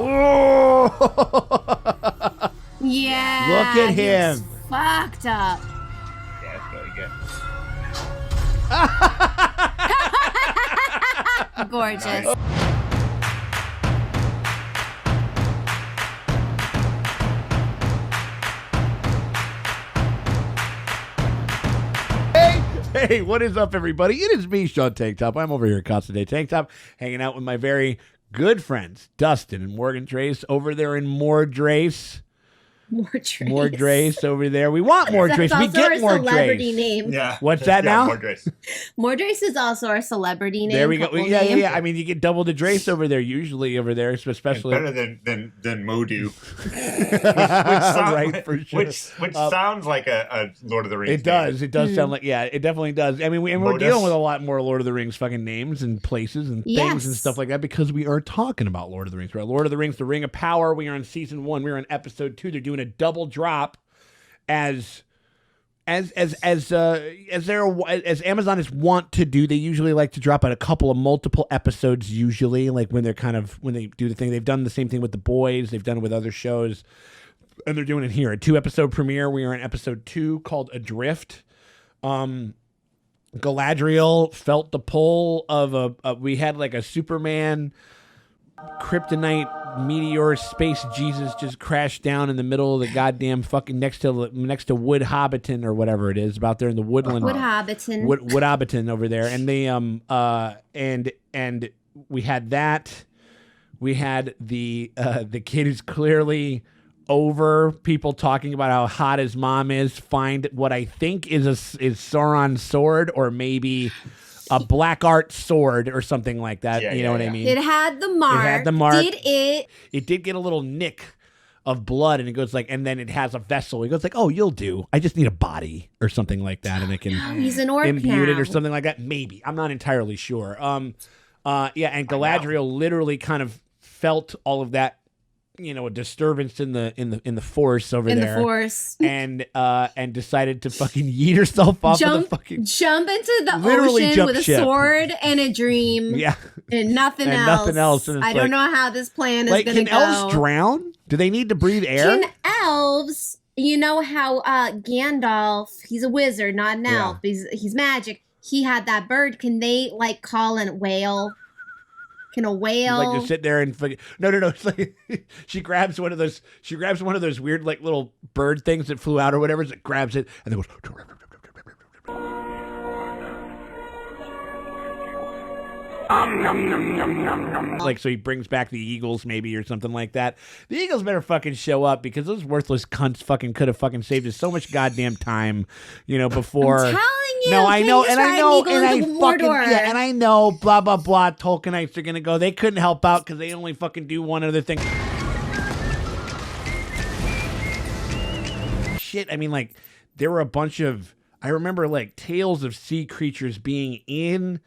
Oh. Yeah. Look at him. Fucked up. Yeah, that's really good. Gorgeous. Nice. Hey, what is up, everybody? It is me, Sean Tank Top. I'm over here at Casa de Tank Top, hanging out with my very good friends, Dustin and Morgan Drace, over there in Mordrace. Mordrace over there. We want Mordrace. We get Mordrace. Celebrity name. Yeah. What's that now? Mordrace is also our celebrity name. There we go. Yeah. I mean, you get double the Drace over there, usually over there, especially. And better than Modu. Right, for sure. Which sounds like a Lord of the Rings. It does. It does sound like, yeah, it definitely does. I mean, we're dealing with a lot more Lord of the Rings fucking names and places and things and stuff like that because we are talking about Lord of the Rings. We're at Lord of the Rings, The Ring of Power. We are on season 1. We're on episode 2. They're doing a double drop as Amazon is wont to do. They usually like to drop out a couple of multiple episodes, usually, like when they do the thing. They've done the same thing with The Boys. They've done it with other shows, and they're doing it here. A 2-episode premiere. We are in episode 2 called Adrift. Galadriel felt the pull of we had like a Superman kryptonite meteor space Jesus just crashed down in the middle of the goddamn fucking next to Wood Hobbiton or whatever it is about there in the woodland. Wood Hobbiton. Wood Hobbiton over there, and they and we had that. We had the kid who's clearly over people talking about how hot his mom is. Find what I think is Sauron's sword, or maybe a black art sword or something like that. You know what I mean? It had the mark. Did it? It did get a little nick of blood, and it goes like, and then it has a vessel. He goes like, "Oh, you'll do. I just need a body or something like that, and it can he's an orc imbue it now. or something like that. Maybe I'm not entirely sure. And Galadriel literally kind of felt all of that. You know, a disturbance in the force over there. In the force. And decided to fucking yeet herself off of the fucking... Jump into the ocean with a sword and a dream. Yeah. And nothing else. And I don't know how this plan is going to go. Can elves drown? Do they need to breathe air? Can elves... You know how Gandalf, he's a wizard, not an elf. He's magic. He had that bird. Can they, like, call a whale... Can a whale like just sit there and no? It's like she grabs one of those weird like little bird things that flew out or whatever. It grabs it and then goes. Like, so he brings back the eagles maybe or something like that. The eagles better fucking show up because those worthless cunts fucking could have fucking saved us so much goddamn time, you know, before. I'm telling you. No, I know, and I know, blah, blah, blah, Tolkienites are gonna go. They couldn't help out because they only fucking do one other thing. Shit, I mean, like, there were a bunch of, I remember, like, tales of sea creatures being in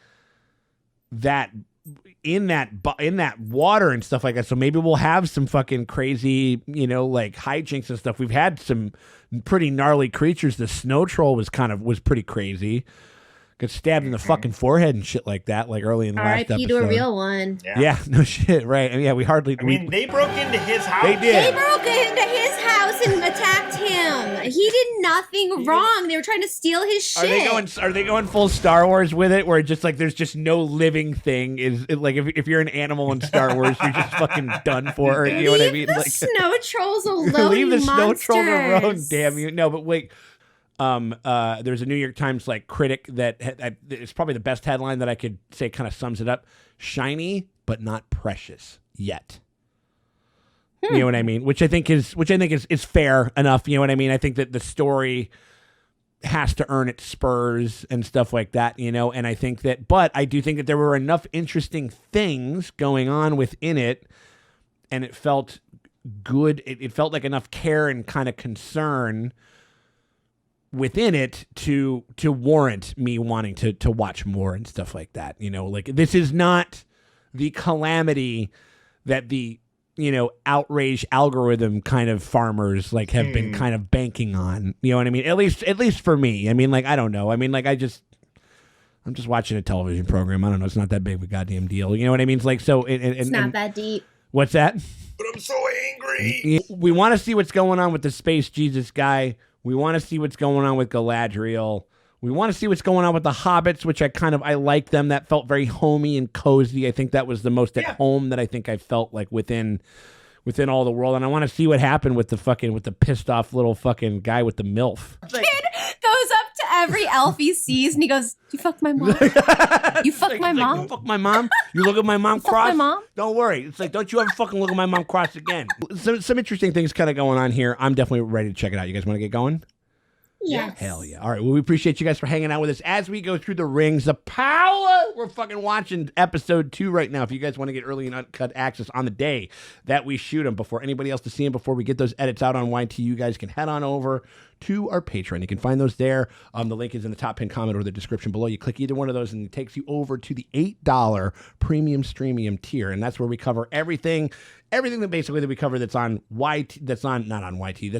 that water and stuff like that. So maybe we'll have some fucking crazy, you know, like hijinks and stuff. We've had some pretty gnarly creatures. The snow troll was pretty crazy. Got stabbed in the fucking forehead and shit like that, like early in the last episode. R.I.P. to a real one. Yeah, no shit, right. And yeah, we hardly... they broke into his house. They did. They broke into his house and attacked him. He did nothing wrong. They were trying to steal his shit. Are they going full Star Wars with it, where it's just like there's just no living thing? Like if you're an animal in Star Wars, you're just fucking done for. You know what I mean? Leave the snow trolls alone. Leave the snow trolls alone. Damn you! No, but wait. There's a New York Times like critic that it's probably the best headline that I could say kind of sums it up: shiny but not precious yet. You know what I mean? Which I think is fair enough. You know what I mean? I think that the story has to earn its spurs and stuff like that. You know, and I think that, but I do think that there were enough interesting things going on within it, and it felt good. It felt like enough care and kind of concern within it to warrant me wanting to watch more and stuff like that. You know, like this is not the calamity that the, you know, outrage algorithm kind of farmers like have been kind of banking on. You know what I mean? At least for me. I mean, like, I don't know. I mean, like, I'm just watching a television program. I don't know. It's not that big of a goddamn deal. You know what I mean? It's like, so. It's not that deep. What's that? But I'm so angry. We want to see what's going on with the Space Jesus guy. We want to see what's going on with Galadriel. We want to see what's going on with the hobbits, which I like them. That felt very homey and cozy. I think that was the most at home that I think I felt like within all the world. And I want to see what happened with the pissed off little fucking guy with the MILF. Kid goes up to every elf he sees and he goes, "You fucked my mom. You fucked my mom. You fucked my mom. You look at my mom cross. My mom? Don't worry. It's like, don't you ever fucking look at my mom cross again." Some interesting things kind of going on here. I'm definitely ready to check it out. You guys want to get going? Yes. Hell yeah. All right. Well, we appreciate you guys for hanging out with us as we go through the rings of power. We're fucking watching episode 2 right now. If you guys want to get early and uncut access on the day that we shoot them before anybody else to see them, before we get those edits out on YT, you guys can head on over to our Patreon. You can find those there. The link is in the top pinned comment or the description below. You click either one of those and it takes you over to the $8 premium streamium tier. And that's where we cover everything that we cover that's on that's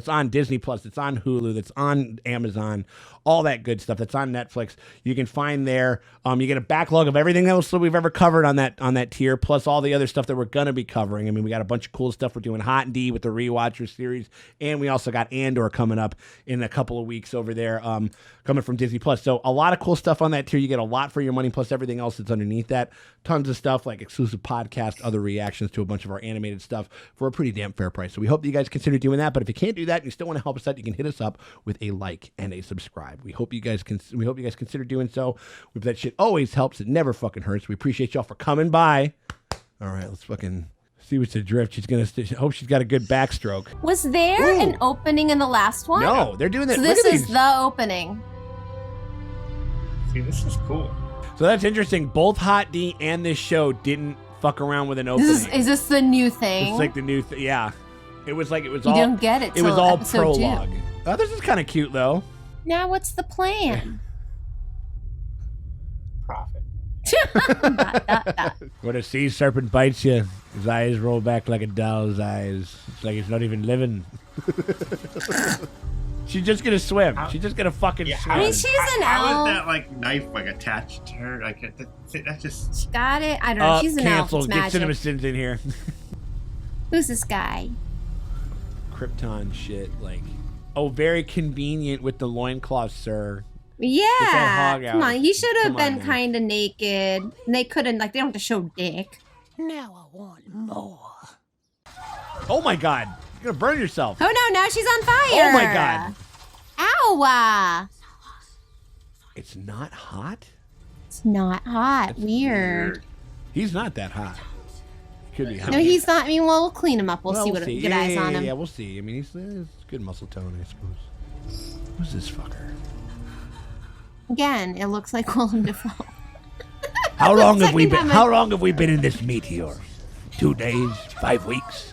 on Disney Plus, that's on Hulu, that's on Amazon, all that good stuff that's on Netflix. You can find there. You get a backlog of everything else that we've ever covered on that tier, plus all the other stuff that we're gonna be covering. I mean, we got a bunch of cool stuff. We're doing Hot and D with the Rewatcher series, and we also got Andor coming up in a couple of weeks over there, coming from Disney Plus. So a lot of cool stuff on that tier. You get a lot for your money, plus everything else that's underneath that. Tons of stuff like exclusive podcast, other reactions to a bunch of our animated stuff for a pretty damn fair price. So we hope that you guys consider doing that. But if you can't do that and you still want to help us out, you can hit us up with a like and a subscribe. We hope you guys consider doing so. That shit always helps. It never fucking hurts. We appreciate y'all for coming by. All right, let's fucking see what's the drift. I hope she's got a good backstroke. Was there an opening in the last one? No, they're doing that. So this is the opening. See, this is cool. So that's interesting. Both Hot D and this show didn't fuck around with an opening. Is this the new thing? It's like the new thing. Yeah. It was you don't get it. It was all episode prologue. 2. Oh, this is kind of cute though. Now what's the plan? Profit. When a sea serpent bites you, his eyes roll back like a doll's eyes. It's like he's not even living. She's just gonna swim. She's just gonna fucking swim. I mean, she's an How elf. is that knife attached to her? That just. She got it. I don't know. She's an elf. It's Get magic. CinemaSins in here. Who's this guy? Krypton shit. Very convenient with the loincloth, sir. Yeah. Get that hog Come out. on. He should have Come on, been man. kind of naked. And they couldn't. They don't have to show dick. Now I want more. Oh my god. You're gonna burn yourself. Oh no! Now she's on fire. Oh my god. Ow! It's not hot? It's not hot. Weird. He's not that hot. He could be hot. No, he's not. I mean, we'll clean him up. We'll see what good eyes on him. Yeah, we'll see. I mean, he's good muscle tone, I suppose. Who's this fucker? Again, it looks like Willem Dafoe. How long have we Second been? time How long have we been in this meteor? 2 days? 5 weeks?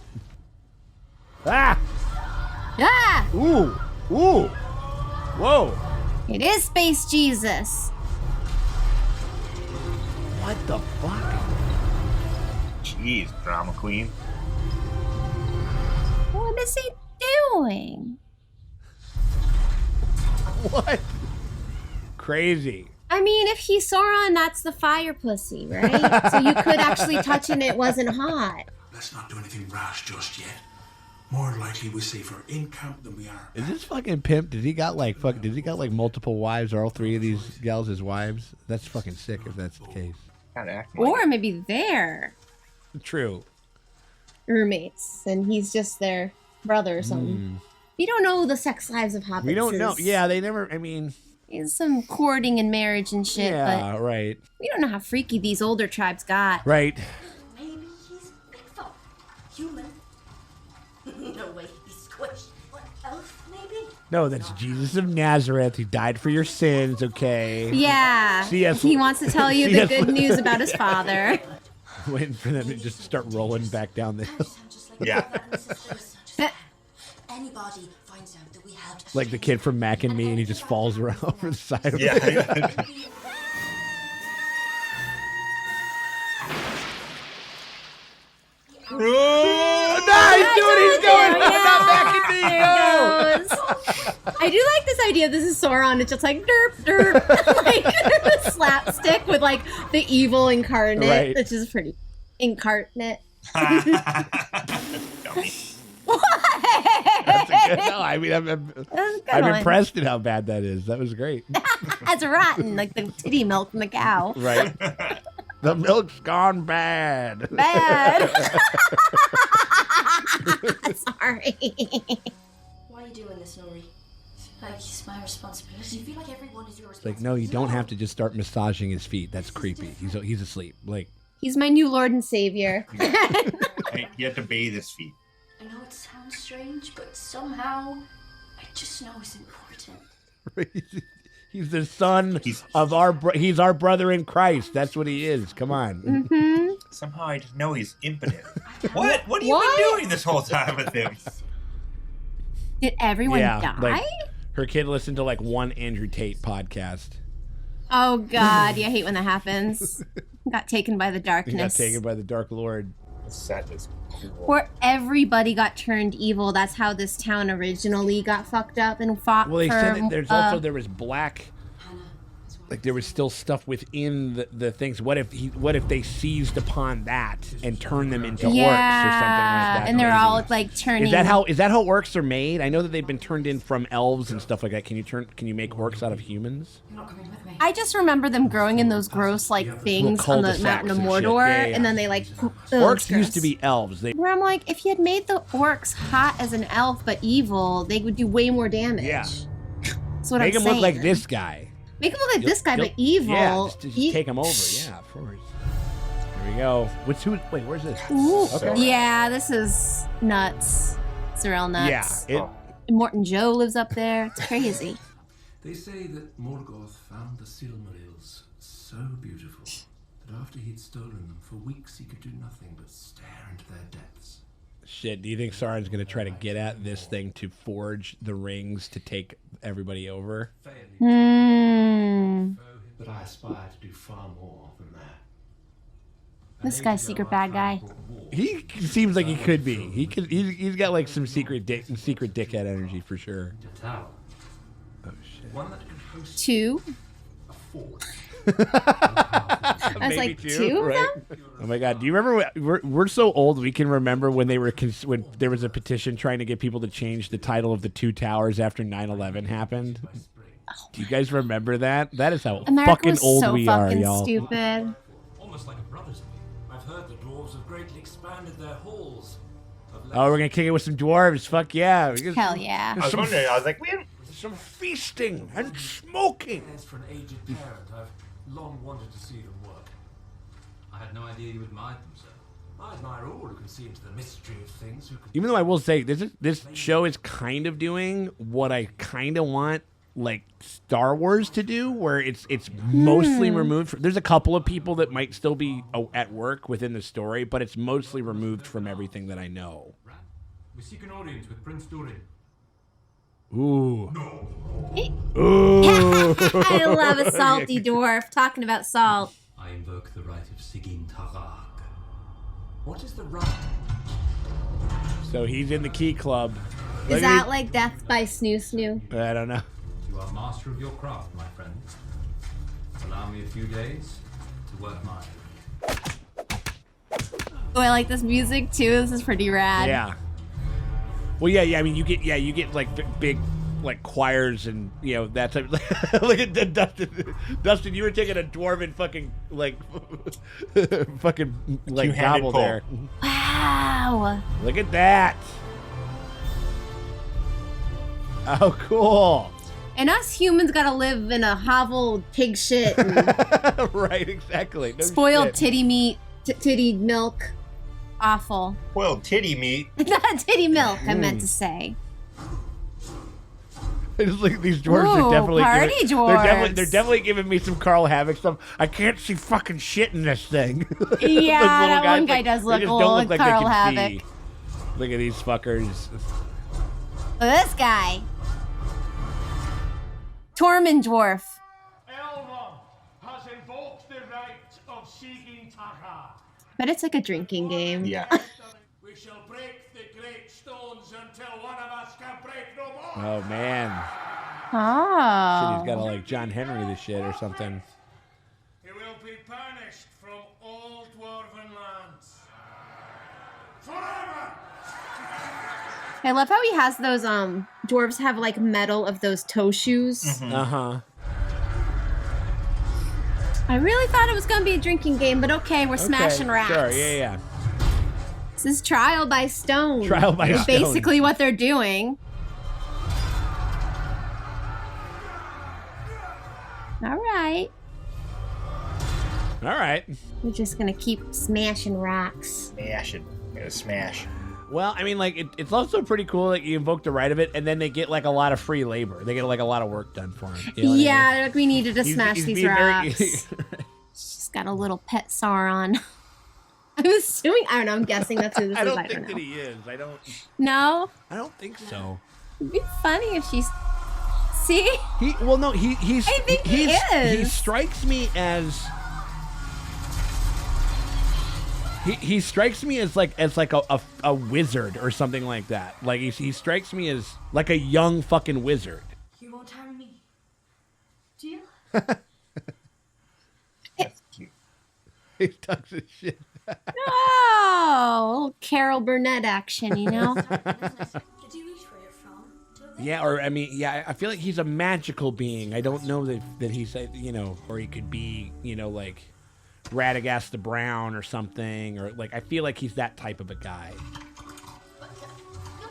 Ah! Ah! Ooh! Ooh! Whoa! It is Space Jesus. What the fuck? Jeez, drama queen. What is he doing? What? Crazy. I mean, if he's Sauron, that's the fire pussy, right? So you could actually touch it and it wasn't hot. Let's not do anything rash just yet. More likely we're safer in camp than we are. Is this fucking pimp? Did he got multiple wives? Are all 3 of these gals his wives? That's fucking sick if that's the case. Kind of acting. Or maybe they're True. roommates and he's just their brother or something. We don't know the sex lives of hobbits. We don't know. Yeah, they never. I mean. It's some courting and marriage and shit, Yeah, but right. we don't know how freaky these older tribes got. Right. Maybe he's Bigfoot. Human. No way he'd be squished. What, elf, maybe? No, that's Jesus of Nazareth. He died for your sins, okay? Yeah. C.S. He wants to tell you the C.S. good news about his father. Waiting for them to just start rolling back down the hill. Yeah. Anybody finds out that we helped. Like the kid from Mac and Me, and he just falls around over the side of Yeah. it. Oh, nice! Do what he's going! Not Mac and Me, go! I do like this idea. This is Sauron. It's just like derp derp, like slapstick with like the evil incarnate, Right. which is pretty incarnate. mean, I'm That was a good I'm one. impressed at how bad that is. That was great. It's rotten, like the titty milk from the cow. Right. The milk's gone bad. Bad. Sorry. Why are you doing this, Nori? Like, it's my responsibility. You feel like everyone is your Like, responsibility. no, you don't have to just start massaging his feet. That's creepy. He's asleep. Like, He's my new Lord and Savior. Hey, you have to bathe his feet. I know it sounds strange, but somehow I just know it's important. he's the son He's- of he's our brother in Christ. That's what he is. Come on. Somehow I just know he's impotent. What? What have you What? been doing this whole time with him? Did everyone die? Like, her kid listened to like one Andrew Tate podcast. Oh God, yeah, I hate when that happens. Got taken by the He darkness. got taken by the Dark Lord. That is cool. Where everybody got turned evil. That's how this town originally got fucked up and fought Well, they for. said that there was black. Like there was still stuff within the things. What if they seized upon that and turned them into orcs or something like that? and they're maybe? all like turning. Is that how orcs are made? I know that they've been turned in from elves and stuff like that. Can you make orcs out of humans? You're not coming with me. I just remember them growing in those gross like things on the cul-de-sacs mountain of and shit. Mordor, Yeah, yeah. and then they like. Orcs used to be elves. Where I'm like, if you had made the orcs hot as an elf but evil, they would do way more damage. Yeah. That's what Make I'm him saying. look like this guy. Make him look like this guy, but evil. Yeah, just take him over. Yeah, of course. There we go. Wait, where's this? Ooh, Okay. yeah, this is nuts. It's real nuts. Yeah. Morton Joe lives up there. It's crazy. They say that Morgoth found the Silmarils so beautiful that after he'd stolen them, for weeks he could do nothing but stare into their depths. Shit, do you think Sauron's going to try to get at this thing to forge the rings to take everybody over? But I aspire to do far more than that. This guy's secret bad guy. He seems like he could be. He's got like some secret dickhead energy for sure. A tower. Oh shit. One that could host 2. a fort. I was Maybe like, two, 2 of right? them? Oh my god, do you remember we're so old we can remember when they were when there was a petition trying to get people to change the title of the two towers after 9/11 happened? Do you guys remember that? That is how America fucking was old so we are, fucking y'all. stupid. Almost like a brother to me. I've heard the dwarves have greatly expanded their halls. Oh, we're gonna kick it with some dwarves. Fuck yeah. Hell yeah. I was wondering. I was like, man, Some feasting and smoking. As for an aged parent, I've long wanted to see them work. I had no idea you admired them, sir. I admire all who can see into the mystery of things. Who can Even though I will say this show is kind of doing what I kind of want like Star Wars to do, where it's mostly removed. There's a couple of people that might still be at work within the story, but it's mostly removed from everything that I know. We seek an audience with Prince Durin. Ooh. I love a salty dwarf talking about salt. I invoke the right of Sigyn Tarag. What is the right? So he's in the Key Club. Is that like death by snoo snoo? I don't know. You are master of your craft, my friend. Allow me a few days to work mine. Oh, I like this music too. This is pretty rad. Yeah. Well, yeah. I mean, you get like big, like choirs and that type. Look at Dustin. Dustin, you were taking a dwarven fucking fucking like Two-handed gobble pull. there. Wow. Look at that. Oh, cool. And us humans gotta live in a hovel pig shit and Right, exactly. No spoiled shit. titty meat, titty milk. Awful. well, titty meat. Not titty milk, I meant to say. It's like these dwarves Ooh, are definitely party they're dwarves. definitely giving me some Carl Havoc stuff. I can't see fucking shit in this thing. Those Yeah, little that guys, one guy like, does they look just a don't little look like Carl they can Havoc. see. Look at these fuckers. Look at this guy. Tormund dwarf. Elrond has invoked the right of Sigyn Tarag. But it's like a drinking game. Yeah. We shall break the great stones until one of us can break no more. Oh man. Oh. He's got to like John Henry the shit or something. He will be banished from all dwarven lands. Forever! I love how he has those, dwarves have, like, metal of those toe shoes. Uh-huh. I really thought it was going to be a drinking game, but okay, we're smashing racks. Sure, yeah. This is trial by stone. Trial by stone. Basically what they're doing. All right. All right. We're just going to keep smashing rocks. Smash it. Gonna smash. Well, I mean, like, it's also pretty cool that you invoke the right of it, and then they get, like, a lot of free labor. They get, like, a lot of work done for them. You know what I mean? Like we needed to smash he's these being rocks. very- She's got a little pet Sauron. I'm assuming, I don't know, I'm guessing that's who this I is. don't I don't think know. that he is. No? I don't think so. It'd be funny if she's... See? He I think he is. He strikes me as... He strikes me as like a wizard or something like that. Like he strikes me as like a young fucking wizard. You won't harm me. Deal? That's cute. He talks his shit. Oh, little Carol Burnett action, you know? Did you eat where you're from? Yeah, or I mean, yeah, I feel like he's a magical being. I don't know that he's, you know, or he could be, you know, like Radagast the Brown or something, or like I feel like he's that type of a guy.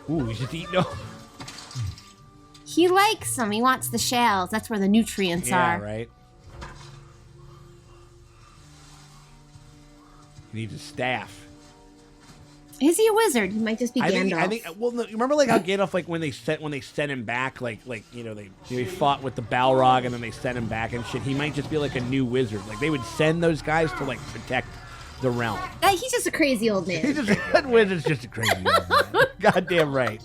Ooh, he's just eating. No. He likes them. He wants the shells. That's where the nutrients Yeah, are. right. He needs a staff. Is he a wizard? He might just be Gandalf. I think. Well, no, you remember like how Gandalf, like when they sent him back, like you know they fought with the Balrog and then they sent him back and shit. He might just be like a new wizard. Like they would send those guys to like protect the realm. He's just a crazy old man. He's just that wizard's just a crazy old man. Goddamn right.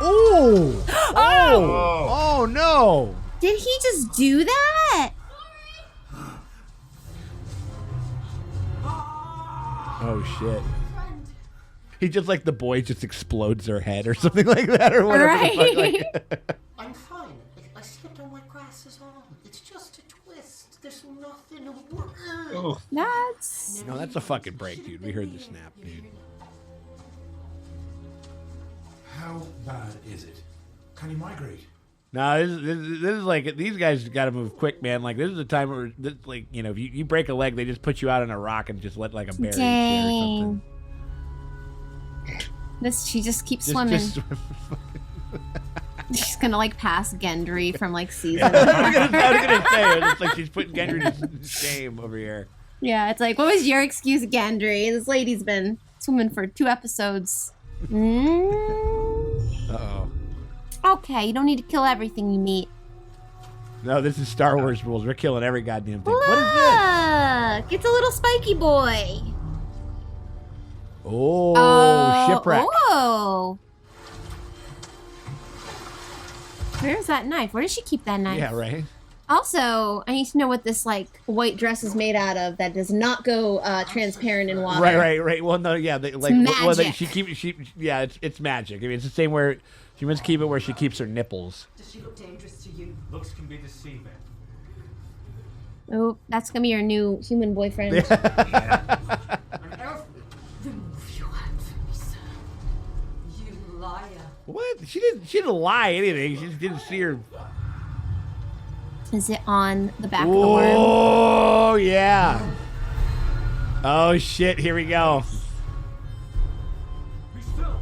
Ooh! Oh no! Did he just do that? Oh shit. He just like the boy just explodes her head or something like that or whatever. Right. The fuck, like, I'm fine. I slipped on wet grass is all. It's just a twist. There's nothing to worry. Oh, That's... no, that's a fucking break, dude. We heard the snap, dude. How bad is it? Can you migrate? No, this is like these guys got to move quick, man. Like this is a time where, like you know, if you break a leg, they just put you out on a rock and just let like a bear eat you or Dang. something. She just keeps swimming. Just swim. She's gonna like pass Gendry from like season. I was gonna say it's like she's putting Gendry to shame over here. Yeah, it's like, what was your excuse, Gendry? This lady's been swimming for 2 episodes. Uh-oh. Okay, you don't need to kill everything you meet. No, this is Star Wars rules. We're killing every goddamn thing. Look, What is this? it's a little spiky boy. Oh, shipwreck. Oh. Where's that knife? Where does she keep that knife? Yeah, right. Also, I need to know what this like white dress is made out of that does not go transparent in water. Right. Well, no, yeah, like magic. yeah, it's magic. I mean, it's the same where she must keep it where she keeps her nipples. Does she look dangerous to you? Looks can be deceiving. Oh, that's gonna be your new human boyfriend. An elf? Remove your hand from me, sir. You liar. What? She didn't lie anything. She just didn't see her. Is it on the back of the worm? Oh yeah. Oh shit! Here we go. Be still.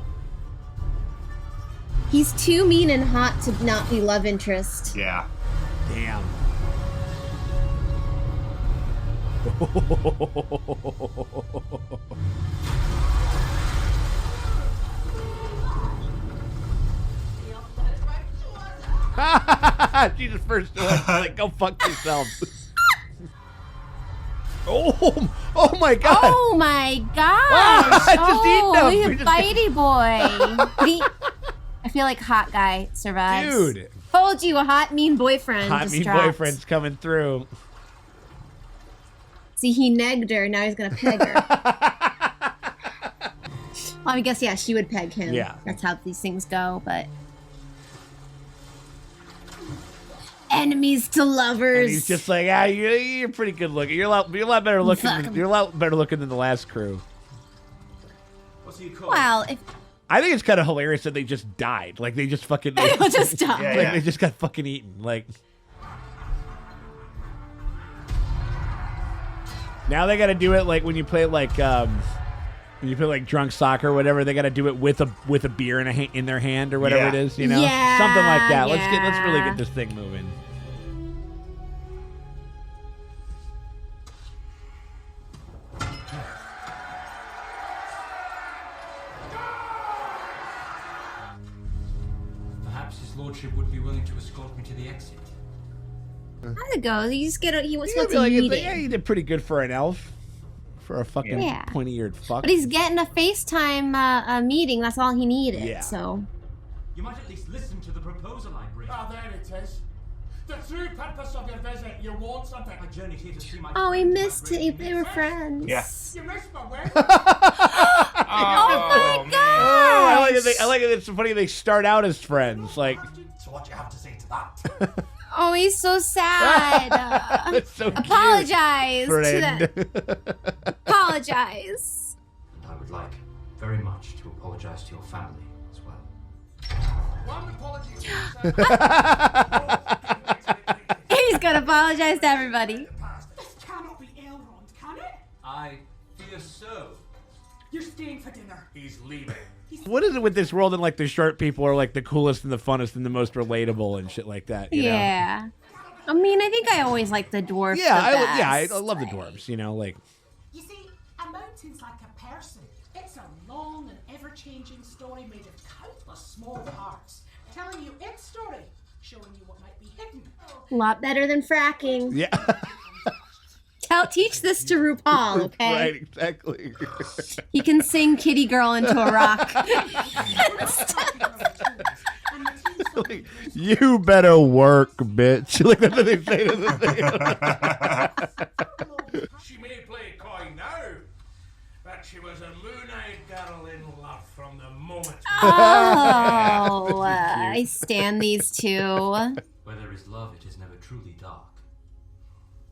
He's too mean and hot to not be love interest. Yeah. Damn. Jesus first like go fuck yourself. Oh my god. Oh my gosh! Ah, just eat them. Look at bitey boy. I feel like hot guy survives. Dude. Told you, a hot mean boyfriend. Hot just mean dropped. boyfriend's coming through. See, he negged her. Now he's gonna peg her. Well, I guess yeah, she would peg him. Yeah. That's how these things go. But enemy enemies to lovers. And he's just like, you're pretty good looking. You're a lot better looking. You're a lot better looking than the last crew. What's he called? Well, if I think it's kind of hilarious that they just died. Like they just fucking. they will just die. Yeah, Like they just got fucking eaten. Like. Now they got to do it like when you play like drunk soccer or whatever. They got to do it with a beer in their hand or whatever it is, you know, Yeah, something like that. Let's really yeah. get this thing moving. Perhaps his lordship would be willing to escort me to the exit. How'd it go? He was Yeah, supposed to eat yeah, it. he did pretty good for an elf, for a fucking Yeah. pointy-eared fuck. But he's getting a FaceTime meeting. That's all he needed. Yeah. So. You might at least listen to the proposal I bring. Ah, there it is. The true purpose of your visit. You want something. I journeyed here to see my Oh, he friend, missed my it. great They were miss. friends. Yeah. You missed my wedding. Oh my god! I like it. It's funny they start out as friends. Like, So what you have to say to that? Oh, he's so sad. that's so cute. Apologize to Friend. that. Apologize. And I would like very much to apologize to your family as well. One apology. He's gonna apologize to everybody. This cannot be Elrond, can it? I fear so. You're staying for dinner. He's leaving. What is it with this world and like the short people are like the coolest and the funnest and the most relatable and shit like that? You know? Yeah. I mean, I think I always like the dwarf. Yeah, the I best. love the dwarves. You know, like. You see, a mountain's like a person. It's a long and ever-changing story made of countless small parts, telling you its story, showing you what might be hidden. A lot better than fracking. Yeah. Teach this to RuPaul, okay? Right. Exactly. He can sing Kitty Girl into a rock. Like, you better work, bitch. Like that's what they say to the thing. She may play coy now, but she was a moon-eyed girl in love from the moment. Oh, I stand these two. Where there is love, it is never truly dark.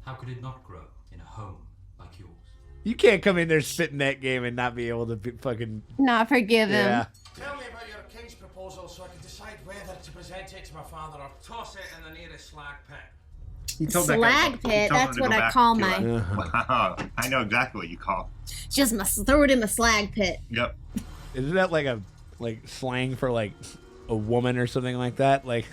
How could it not grow in a home like yours? You can't come in there spitting that game and not be able to be fucking. Not forgive him. Yeah. Tell me about your king's proposal so I can decide whether to present it to my father or toss it in the nearest slag pit. He told that guy- Slag he pit, told him that's to what go I back call to my. it. Wow, I know exactly what you call. Just must throw it in the slag pit. Yep. Isn't that like a slang for like a woman or something like that? Like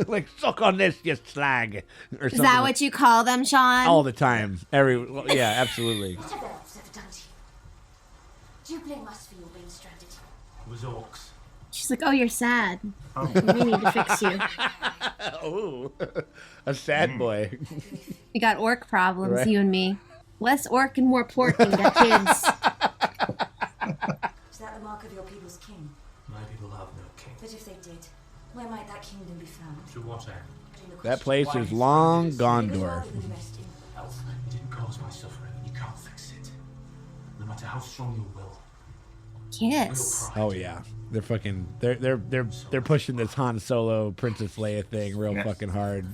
like suck on this, you slag, or Is something. that like- what you call them, Sean? all the time? Yeah, absolutely. What have elves ever done to you? Do you blame us for your being stranded? It was orcs. She's like, oh, you're sad. We need to fix you. Oh, a sad boy. We got orc problems, Right. you and me. Less orc and more pork and got kids. Is that the mark of your people's king? My people have no king. But if they did, where might that kingdom be found? To what end? Putting the That question- place is long gone, It was dwarf. rather than resting. Elf, you didn't cause my suffering, and you can't fix it. No matter how strong your will, Kiss. real pride. Oh yeah, they're fucking. They're pushing this Han Solo Princess Leia thing real Yes. fucking hard.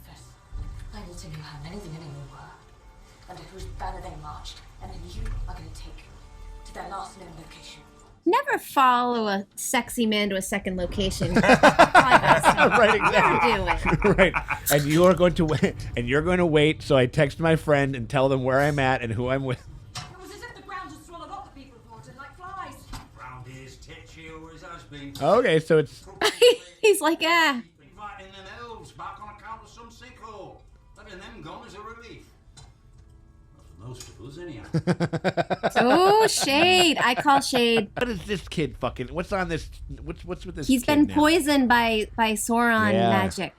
I need to know how many the enemy were, under whose banner they marched, and then you are going to take to their last known location. Never follow a sexy man to a second location. Never Right, exactly. do it. Right, and you are going to wait, and you're going to wait. So I text my friend and tell them where I'm at and who I'm with. It was as if the ground had swallowed up the people brought in like flies. Round is titchy, always has been. Okay, so it's He's like, ah. Inviting them elves back on account of some sinkhole. Having them gone is a relief. Not for most of us, anyhow. Oh, shade. I call shade. what is this kid fucking? What's on this? What's with this? He's kid been now? poisoned by Sauron Yeah. magic.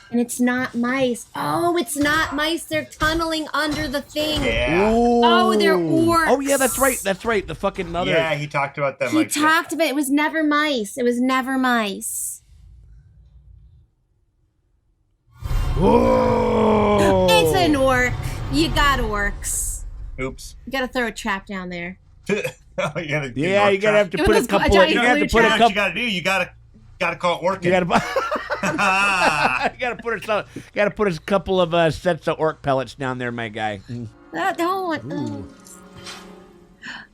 And it's not mice. Oh, it's not mice. They're tunneling under the thing. Yeah. Oh, they're orcs. Oh yeah, that's right. That's right. The fucking other. Yeah, he talked about them. He like talked about it. Was never mice. It was never mice. Whoa! It's an orc. You got orcs. Oops. You gotta throw a trap down there. Oh, you gotta do Yeah, more you gotta have trap. to put a It was couple. a giant You have to blue put a You know what couple. you gotta do? You gotta Gotta call Orc. You gotta put a couple of sets of orc pellets down there, my guy. Don't.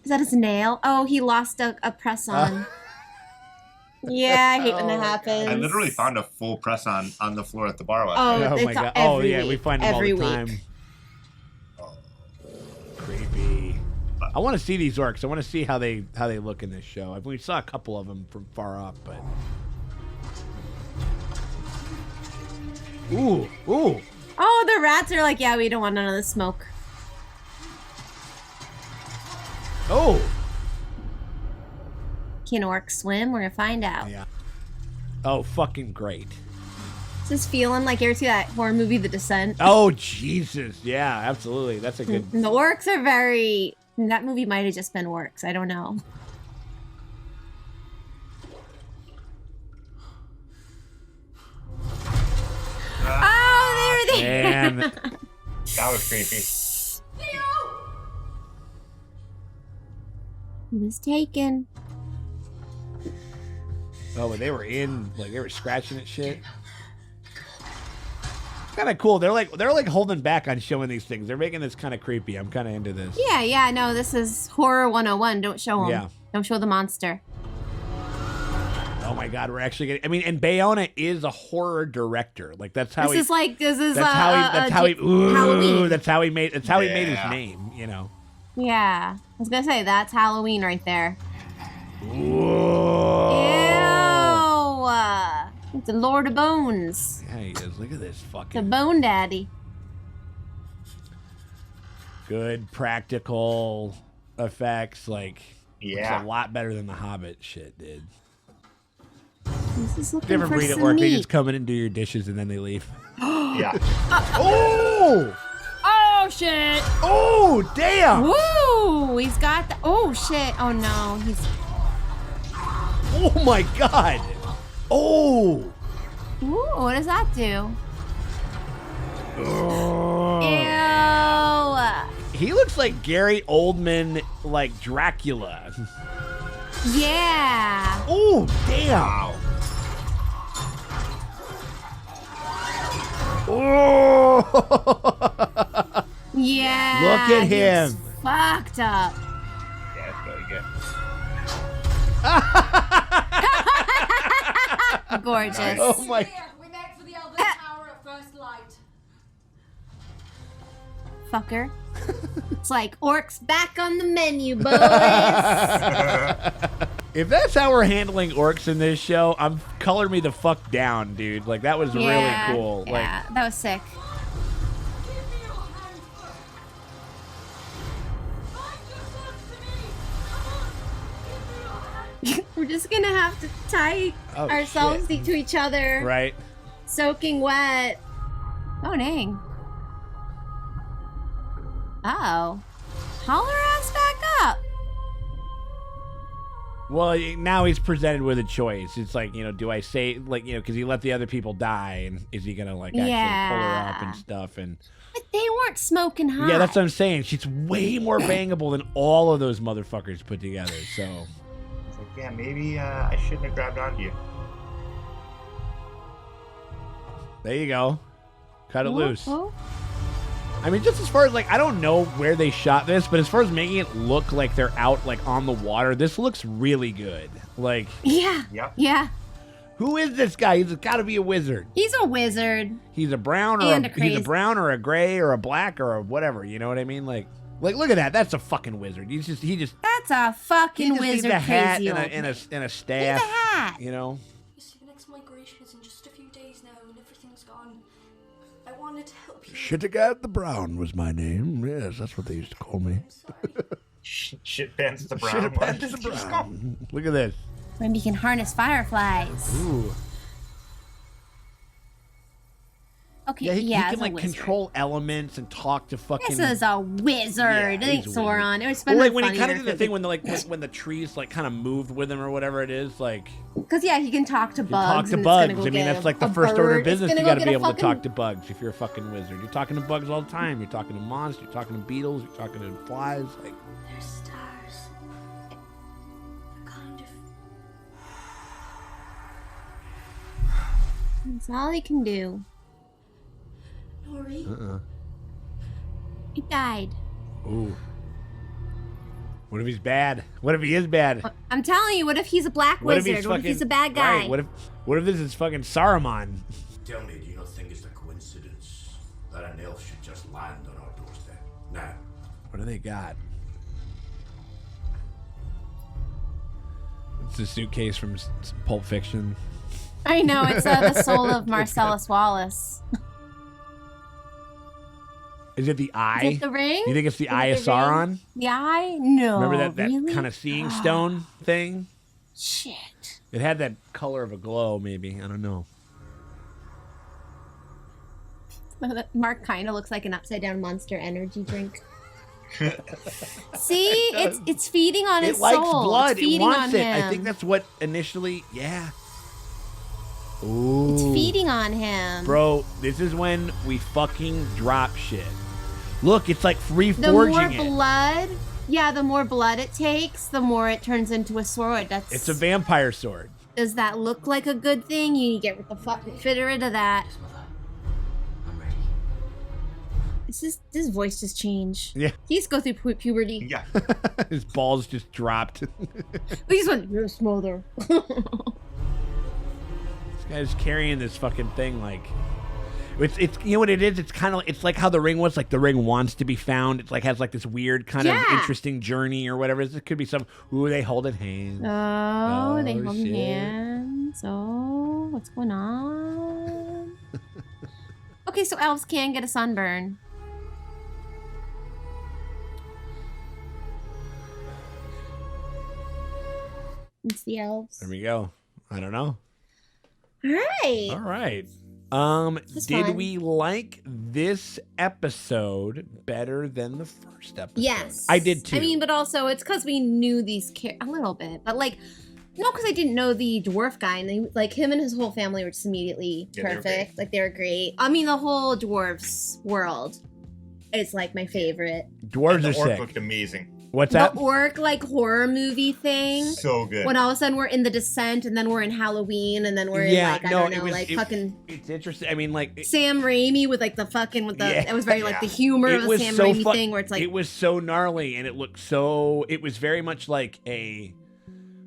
Is that his nail? Oh, he lost a press on. Yeah, I hate when that happens. I literally found a full press on the floor at the bar last Oh, night. Oh my it's god! every Oh yeah, we week, find them all every the time. week. Creepy. I want to see these orcs. I want to see how they look in this show. We saw a couple of them from far off, but ooh. Oh, the rats are like, yeah, we don't want none of the smoke. Oh. Can orcs swim? We're gonna find out. Yeah. Oh, fucking great. Just feeling like you ever see that horror movie, The Descent? Oh Jesus! Yeah, absolutely. That's a good. And the orcs are very. That movie might have just been orcs. I don't know. Oh, they were there. Man. That was creepy. He was taken. Oh, but they were scratching at shit. Kind of cool. They're like holding back on showing these things. They're making this kind of creepy. I'm kind of into this. Yeah. No, this is horror 101. Don't show them. Yeah. Don't show the monster. Oh my God, we're actually getting. I mean, and Bayona is a horror director. Like that's how This is Halloween. That's how he made his name. You know. Yeah. I was gonna say that's Halloween right there. Whoa. Ew. It's a Lord of Bones. Yeah, he is. Look at this It's a fucking bone daddy. good practical effects. Like, Yeah. it's a lot better than the Hobbit shit, dude. This is looking Different for breed of some orc. They meat. just come in and do your dishes and then they leave. Yeah. Oh! Oh shit! Oh, damn! Woo! He's got the. Oh shit! Oh no! He's. Oh my God! Oh! Ooh! What does that do? Oh. Ew! He looks like Gary Oldman, like Dracula. Yeah! Oh, damn! Wow. Oh! Yeah! Look at him. he's fucked up. Yeah, it's really good. Gorgeous. Oh my! We met for the Elven Tower at first light. Fucker. It's like orcs back on the menu, boys. If that's how we're handling orcs in this show, color me the fuck down, dude. Like that was really cool. Yeah, that was sick. We're just gonna have to tie Oh, ourselves shit. to each other, Right? soaking wet. Oh dang! Oh, holler ass back up. Well, now he's presented with a choice. It's like, do I say, like, because he let the other people die, and is he gonna like actually pull her up and stuff? And But they weren't smoking hot. yeah, that's what I'm saying. She's way more bangable than all of those motherfuckers put together. So It's like, yeah, maybe I shouldn't have grabbed onto you. there you go, cut it loose. Oh. I mean, just as far as, like, I don't know where they shot this, but as far as making it look like they're out, like, on the water, this looks really good. Like, Yeah. Yep. Yeah. who is this guy? He's got to be a wizard. He's a wizard. He's a brown or And a he's crazy- a brown or a gray or a black or a whatever. You know what I mean? Like look at that. That's a fucking wizard. He just That's a fucking needs wizard. a hat crazy and old a man. staff. He's a hat. You know. You see, the next migration is in just a few days now, and everything's gone. I wanted to help you. Shittigat the Brown was my name. Yes, that's what they used to call me. I'm sorry. Shit pants the brown. Shittigat the Brown. Look at this. Maybe you can harness fireflies. Ooh. Okay, Yeah, he yeah, can it's a like wizard. control elements and talk to fucking. This is a wizard. Yeah, It ain't he's a wizard. Sauron. It was Well, like when he funnier kind of did if the it thing was- when the trees like kind of moved with him or whatever it is, like Cause yeah, he can talk to you bugs. talk to and it's bugs. gonna go I mean, get that's like the a first order of bird. It's business. gonna You go got to get be a able to talk fucking- to bugs if you're a fucking wizard. You're talking to bugs all the time. You're talking to monsters. You're talking to beetles. You're talking to flies. Like They're stars. They're kind of That's all he can do. Nori. He died. Ooh. What if he's bad? What if he is bad? I'm telling you, what if he's a black What if wizard? he's What if he's a bad guy? Right. What if this is fucking Saruman? Tell me, do you not think it's a coincidence that an elf should just land on our doorstep? Now. What do they got? It's a suitcase from Pulp Fiction. I know, it's the soul of Marcellus Wallace. Is it the eye? Is it the ring? You think it's the Is eye it of the ring? Sauron? The eye? No. Remember that really? kind of seeing stone thing? Shit. It had that color of a glow, maybe. I don't know. Mark kind of looks like an upside down Monster Energy drink. See, it's feeding on his It likes soul. blood. It's It feeding wants on it. I him. think that's what initially. Yeah. Ooh. It's feeding on him. Bro, this is when we fucking drop shit. Look, it's like The more reforging it. blood, yeah, the more blood it takes, the more it turns into a sword. It's a vampire sword. Does that look like a good thing? You need to get the fucking rid of that. I'm ready. His voice just changed. Yeah. He used to go through puberty. Yeah. His balls just dropped. He just went, "You're smolder." This guy's carrying this fucking thing like it's you know what it is? It's kind of it's like how the ring was. Like the ring wants to be found. It's like has like this weird kind of interesting journey or whatever. It could be some. Ooh, they hold in hands. Oh, they Oh, hold shit. hands. Oh, what's going on? Okay, so elves can get a sunburn. It's the elves. There we go. I don't know. All right. All right. That's Did fun. we like this episode better than the first episode? Yes. I did too. I mean, but also it's because we knew these a little bit, but like, no, because I didn't know the dwarf guy, and they, like him and his whole family were just immediately Yeah, they were perfect. great. Like they were great. I mean, the whole dwarves world is like my favorite. Dwarves And are the orc sick. looked amazing. What's that? The orc like horror movie thing. So good. When all of a sudden we're in the Descent, and then we're in Halloween, and then we're in like I don't know, like fucking It's interesting. I mean, like Sam Raimi with like the fucking with the. Yeah. It was very like Yeah. the humor it of the was Sam so Raimi thing, where it's like it was so gnarly, and it looked so. It was very much like a.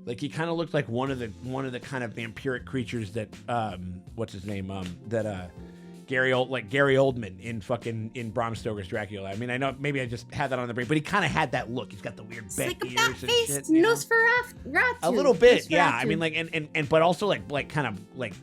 Like he kind of looked like one of the kind of vampiric creatures that what's his name Gary Oldman in Bram Stoker's Dracula. I mean, I know maybe I just had that on the brain, but he kind of had that look. He's got the weird it's bent like a ears bat and faced shit. You know? Nosferatu. A little bit, yeah. Nosferatu. I mean, like, and but also like kind of like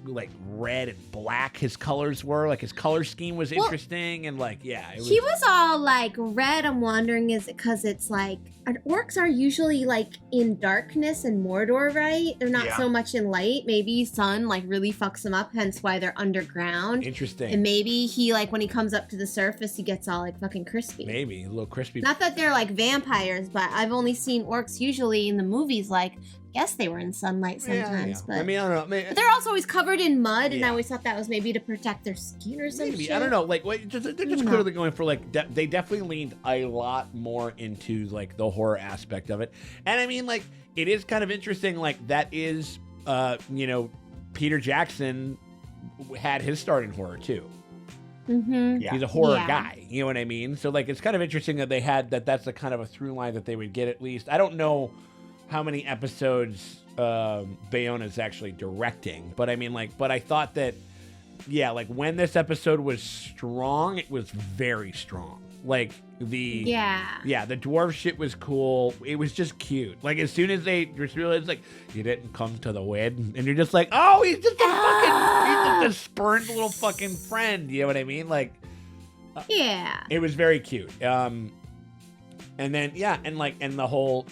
red and black. His colors were like his color scheme was Well, interesting, and like yeah, it was. He was all like red. I'm wondering, is it because it's like orcs are usually like in darkness and Mordor, right? They're not Yeah. so much in light. Maybe sun like really fucks them up, hence why they're underground. Interesting. And maybe he like when he comes up to the surface, he gets all like fucking crispy. Maybe a little crispy. Not that they're like vampires, but I've only seen orcs usually in the movies. Like, yes, they were in sunlight sometimes, but. I mean, I don't know. But they're also always covered in mud, and Yeah. I always thought that was maybe to protect their skin or something. Maybe I don't know. Like, they're just know. clearly going for like they definitely leaned a lot more into like the horror aspect of it, and I mean, like, it is kind of interesting. Like, that is, Peter Jackson had his start in horror too. Mm-hmm. Yeah. He's a horror Yeah. guy. You know what I mean? So like, it's kind of interesting that they had that's a kind of a through line that they would get at least. I don't know how many episodes Bayona's actually directing, but I mean, like, but I thought that, yeah, like when this episode was strong, it was very strong. Like the the dwarf shit was cool. It was just cute. Like as soon as they just realized, like, you didn't come to the wedding, and you're just like, oh, he's just a spurned little fucking friend. You know what I mean? Like, Yeah. it was very cute. And then and the whole,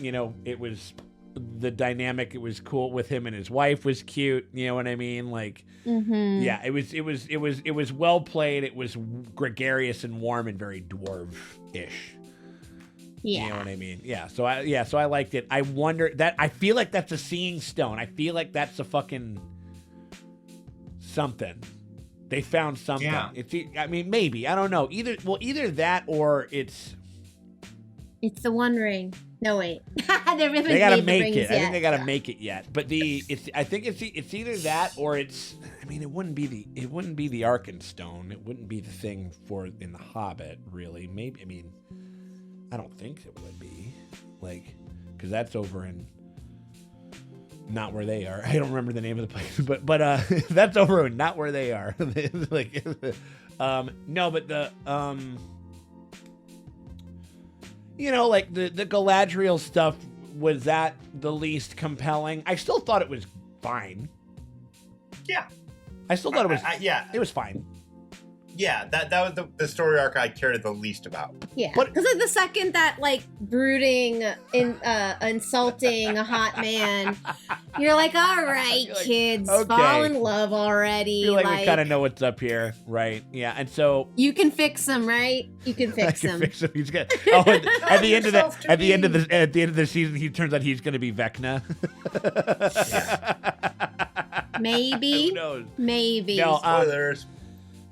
it was the dynamic. It was cool with him and his wife was cute. You know what I mean? Like, Mm-hmm. yeah, it was well played. It was gregarious and warm and very dwarf-ish. Yeah. You know what I mean? Yeah. So I liked it. I wonder that I feel like that's a seeing stone. I feel like that's a fucking something. They found something. Yeah. It's I mean, maybe. I don't know. Either that or it's It's the One Ring. No, wait. They haven't They gotta made the make rings it. I yet. think they gotta make it yet. But I think it's either that or it's. I mean, it wouldn't be the Arkenstone. It wouldn't be the thing for in the Hobbit, really. Maybe. I mean, I don't think it would be, like, because that's over in. Not where they are. I don't remember the name of the place, but that's over in not where they are. Like, no, but the like the Galadriel stuff, was that the least compelling? I still thought it was fine. Yeah. I still thought it was. Yeah. It was fine. Yeah, that was the story arc I cared the least about. Yeah, But- because like the second that like brooding, insulting a hot man, you're like, all right, You're like, kids, okay. fall in love already. I feel like we kind of know what's up here, right? Yeah, and so you can fix him, right? You can I fix can him. fix him. He's gonna. Oh, at the end of the season, he turns out he's gonna be Vecna. Maybe. Who knows? Maybe. No, Spoilers.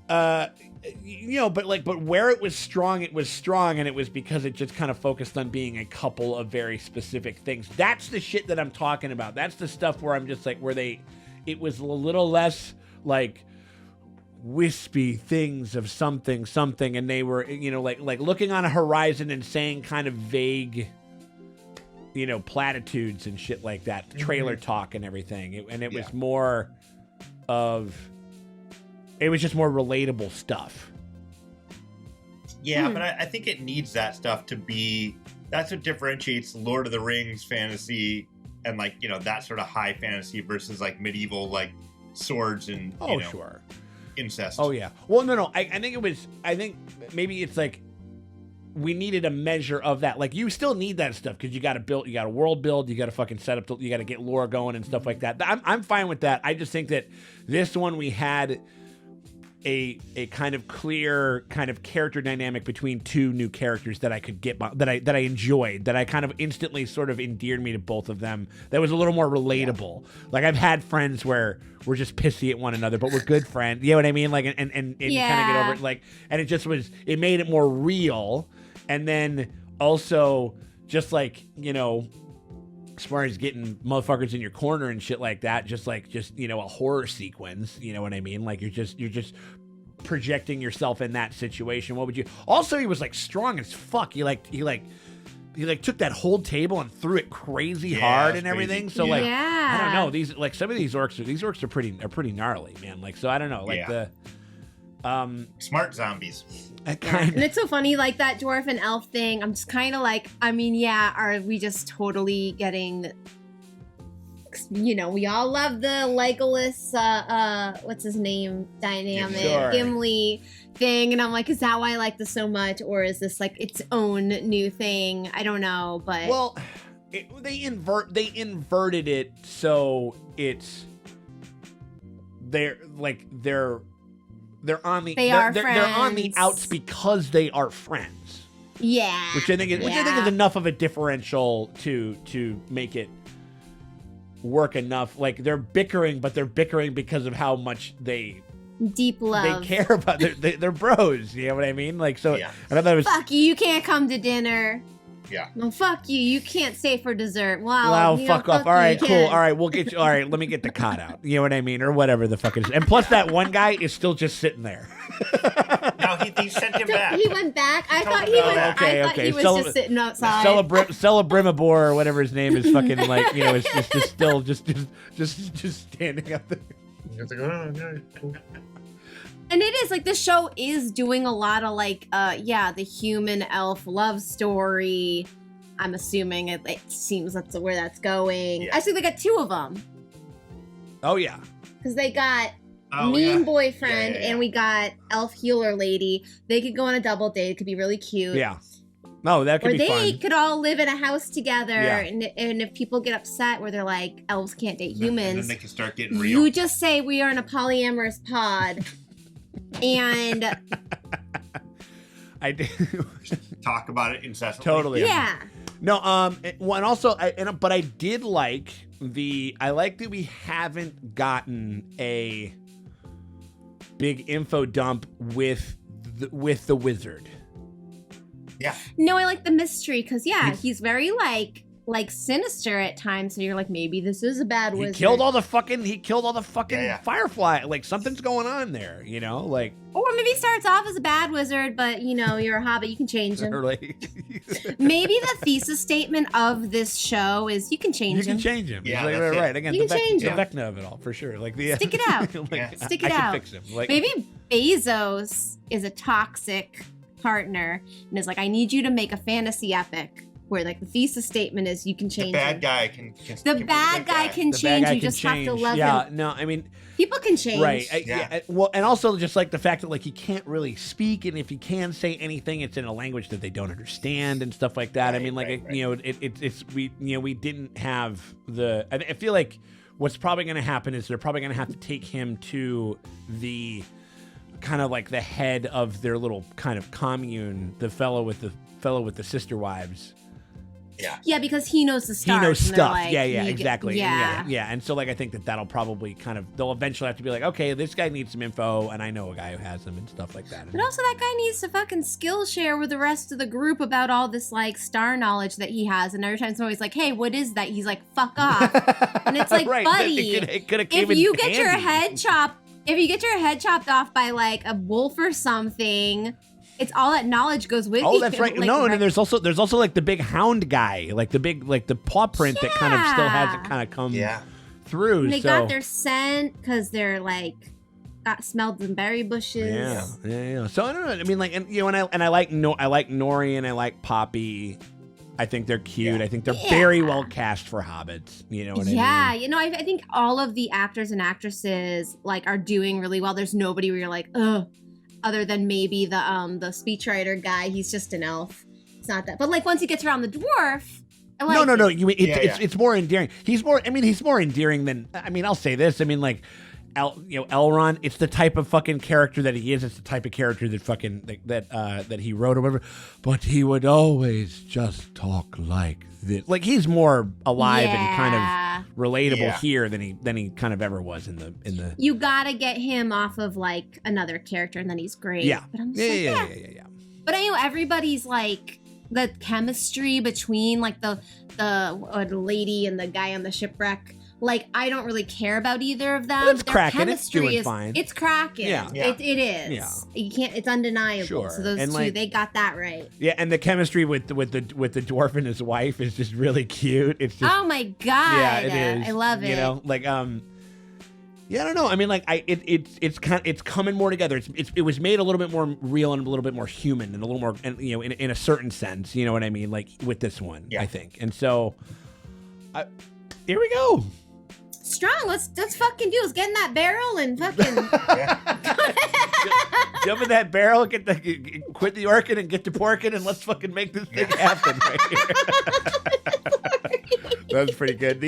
But where it was strong, and it was because it just kind of focused on being a couple of very specific things. That's the shit that I'm talking about. That's the stuff where I'm just like, it was a little less like wispy things of something, and they were, like looking on a horizon and saying kind of vague, platitudes and shit like that, trailer talk and everything. It was more of. It was just more relatable stuff. Yeah, but I think it needs that stuff to be. That's what differentiates Lord of the Rings fantasy and like that sort of high fantasy versus like medieval like swords and Sure. incest. Oh yeah. Well, no. I think maybe it's like we needed a measure of that. Like you still need that stuff because you got to world build, you got to fucking set up, you got to get lore going and stuff like that. I'm fine with that. I just think that this one we had a kind of clear kind of character dynamic between two new characters that I could get that I enjoyed, that I kind of instantly sort of endeared me to both of them. That was a little more relatable. Yeah. Like I've had friends where we're just pissy at one another, but we're good friends. You know what I mean? Like and you kind of get over it. Like, and it made it more real. And then also just like, as far as getting motherfuckers in your corner and shit like that, just a horror sequence, you know what I mean? Like you're just projecting yourself in that situation. What would you? Also, he was like strong as fuck. He took that whole table and threw it crazy hard and everything. Crazy. So like, I don't know. These like some of these orcs are pretty gnarly, man. Like, so I don't know. Like the smart zombies. And it's so funny, like that dwarf and elf thing. I'm just kind of like, I mean, are we just totally getting? We all love the Legolas, what's his name, dynamic, Gimli thing, and I'm like, is that why I like this so much, or is this like its own new thing? I don't know, but they inverted it so it's they're on the outs because they are friends. Yeah. Which I think is enough of a differential to make it work enough. Like they're bickering, but they're bickering because of how much they deep love they care about. They're bros. You know what I mean? Like so. Yeah. And I thought it was fuck you. You can't come to dinner. Yeah. No, fuck you. You can't stay for dessert. Wow. Wow, fuck off. All right, cool. All right, we'll get you. All right, let me get the cot out. You know what I mean? Or whatever the fuck it is. And plus that one guy is still just sitting there. No, he sent him back. He went back? I thought he went. Okay. He was just sitting outside. Celebrimabor or whatever his name is fucking like, is just still just standing up there. It's like, oh, okay, cool. And it is like the show is doing a lot of like the human elf love story. I'm assuming it seems that's where that's going. Yeah. Actually, they got two of them. Oh yeah, because they got mean boyfriend and we got elf healer lady. They could go on a double date. It could be really cute. Yeah. No, that could be fun. Or they could all live in a house together, and if people get upset where they're like, elves can't date humans, and then they can start getting real. You just say we are in a polyamorous pod. And I do talk about it incessantly. Totally. Yeah. No. And also, but I did like that we haven't gotten a big info dump with the wizard. Yeah. No, I like the mystery because he's very like sinister at times. So you're like, maybe this is a bad wizard. He killed all the fucking firefly. Like something's going on there, you know, like. Or maybe he starts off as a bad wizard, but you know, you're a hobbit, you can change him. Maybe the thesis statement of this show is you can change him. You can change him. Yeah, like, that's right. it. Again, You the can change him. Vecna of it all, for sure. Like the Stick it out. Stick it I out. can fix him. Like, Maybe Bezos is a toxic partner and is like, I need you to make a fantasy epic where like the thesis statement is you can change The bad him. guy can The bad guy can the bad change. guy You can just have to change. love Yeah, him. no, I mean, People can change. right. Yeah. Well, and also just like the fact that like he can't really speak, and if he can say anything, it's in a language that they don't understand and stuff like that. I mean, like right. you know, it's we didn't have the. I feel like what's probably going to happen is they're probably going to have to take him to the kind of like the head of their little kind of commune, the fellow with the sister wives. Yeah, because he knows the stars. He knows and they're stuff. like, Yeah, you get- exactly. Yeah. Yeah. And so, like, I think that'll probably they'll eventually have to be like, okay, this guy needs some info, and I know a guy who has them and stuff like that. But also, that guy needs to fucking skill share with the rest of the group about all this like star knowledge that he has. And every time somebody's like, "Hey, what is that?" He's like, "Fuck off!" And it's like, Right. buddy, It could have if came in you get your handy. head chopped, off by like a wolf or something, it's all that knowledge goes with you. Oh, that's right. Like, No, and there's also like the big hound guy, like the paw print that kind of still hasn't kind of come through. And they so. got their scent because they're like smelled some berry bushes. Yeah. So I don't know. I mean, like, and you know, and I like Nori and I like Poppy. I think they're cute. I think they're very well cast for hobbits. You know what I mean? Yeah, you know, I think all of the actors and actresses like are doing really well. There's nobody where you're like, ugh, other than maybe the speechwriter guy. He's just an elf. It's not that. But like once he gets around the dwarf, I like No. it. It's more endearing. He's more endearing than. I mean, I'll say this. I mean, like. Elrond, it's the type of fucking character that he is. It's the type of character that fucking that he wrote or whatever. But he would always just talk like this. Like he's more alive and kind of relatable here than he kind of ever was in the. You gotta get him off of like another character, and then he's great. Yeah. But I'm just Yeah. But I know everybody's like the chemistry between like the lady and the guy on the shipwreck. Like, I don't really care about either of them. Well, it's Their cracking. It's chemistry doing is fine. It's cracking. Yeah. It is. Yeah. You can't. It's undeniable. Sure. So those And, two, like- they got that right. Yeah, and the chemistry with the dwarf and his wife is just really cute. It's just Oh my god. yeah, it is. I love it. You know, like yeah, I don't know. I mean, like it's coming more together. It was made a little bit more real and a little bit more human and a little more, and you know, in a certain sense. You know what I mean? Like with this one, I think. And so, here we go. Strong. Let's fucking do. Let's get in that barrel and fucking. Jump in that barrel, quit the orchid and get to porking, and let's fucking make this thing happen right here. That's pretty good.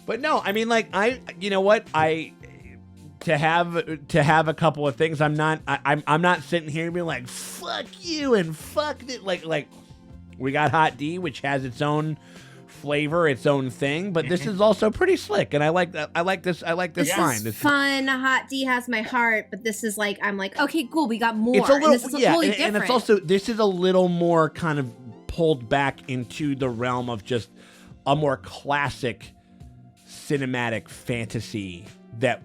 But no, I mean, like you know what, to have a couple of things. I'm not sitting here being like fuck you and fuck it. Like we got Hot D, which has its own flavor, its own thing, but this is also pretty slick, and I like that. I like this fine. This is fun. Hot D has my heart, but this is like I'm like, okay, cool, we got more. It's a little, and this is totally different. and it's also this is a little more kind of pulled back into the realm of just a more classic cinematic fantasy that.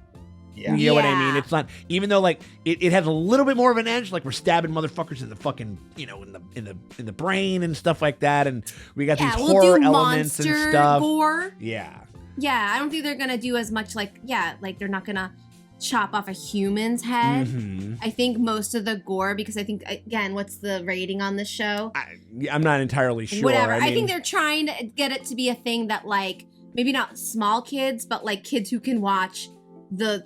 Yeah. You know what I mean? It's not, even though like it has a little bit more of an edge, like we're stabbing motherfuckers in the fucking, you know, in the brain and stuff like that, and we got these horror elements and stuff. Gore. Yeah. Yeah, I don't think they're gonna do as much like they're not gonna chop off a human's head. Mm-hmm. I think most of the gore, because I think again, what's the rating on this show? I'm not entirely sure. Whatever. I mean, think they're trying to get it to be a thing that like maybe not small kids, but like kids who can watch the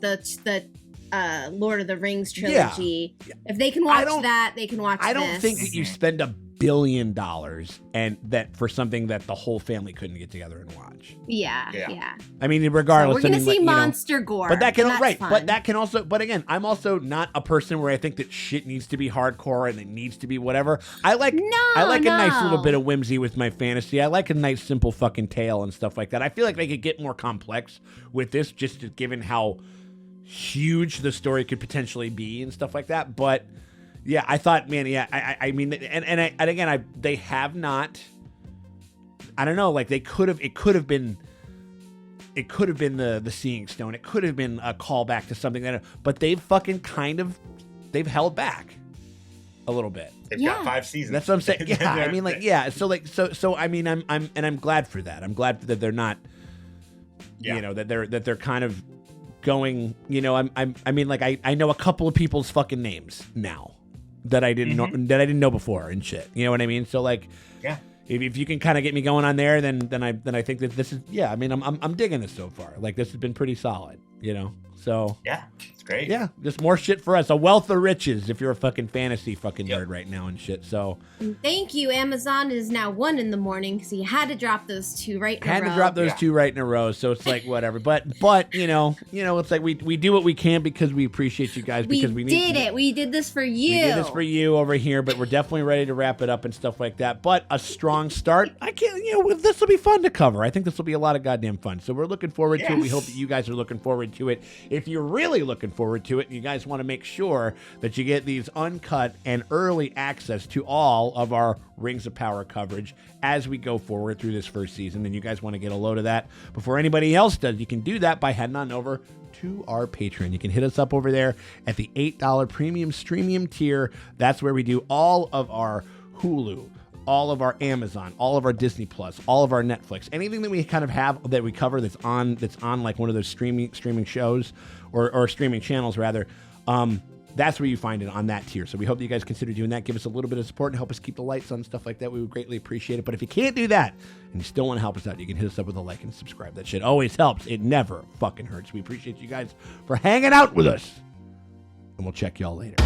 Lord of the Rings trilogy. Yeah. If they can watch that, they can watch I don't this. think that you spend $1 billion and that for something that the whole family couldn't get together and watch. Yeah. I mean, regardless, so we're gonna see like, monster gore. But that can fun. But that can also. But again, I'm also not a person where I think that shit needs to be hardcore and it needs to be whatever. I like a nice little bit of whimsy with my fantasy. I like a nice simple fucking tale and stuff like that. I feel like they could get more complex with this, just given how huge the story could potentially be and stuff like that. But Yeah, I thought, man, yeah, I mean, and again, they have not. I don't know, like it could have been the Seeing Stone. It could have been a callback to something but they've fucking they've held back a little bit. They've got 5 seasons. That's what I'm saying. Yeah, I mean, like, yeah. So I mean, I'm glad for that. I'm glad that they're not, you know, that they're kind of going. You know, I mean, like, I know a couple of people's fucking names now that I didn't know before and shit. You know what I mean? So like, yeah. If you can kind of get me going on there, then I think that this is, yeah. I mean, I'm digging this so far. Like, this has been pretty solid. You know. So yeah, it's great. Yeah, just more shit for us. A wealth of riches if you're a fucking fantasy fucking nerd right now and shit. So thank you. Amazon is now 1 a.m. because he had to drop those 2 right in a row. Had to drop those 2 right in a row. So it's like whatever. But you know, it's like we do what we can because we appreciate you guys because we did it. We did this for you. We did this for you over here, but we're definitely ready to wrap it up and stuff like that. But a strong start. I can't. You know, this will be fun to cover. I think this will be a lot of goddamn fun. So we're looking forward to it. We hope that you guys are looking forward to it. If you're really looking forward to it, you guys want to make sure that you get these uncut and early access to all of our Rings of Power coverage as we go forward through this first season, and you guys want to get a load of that before anybody else does, you can do that by heading on over to our Patreon. You can hit us up over there at the $8 premium streamium tier. That's where we do all of our Hulu, all of our Amazon, all of our Disney Plus, all of our Netflix, anything that we kind of have that we cover that's on like one of those streaming shows or streaming channels rather. That's where you find it on that tier. So we hope that you guys consider doing that. Give us a little bit of support and help us keep the lights on, stuff like that. We would greatly appreciate it. But if you can't do that and you still want to help us out, you can hit us up with a like and subscribe. That shit always helps. It never fucking hurts. We appreciate you guys for hanging out with us. And we'll check y'all later.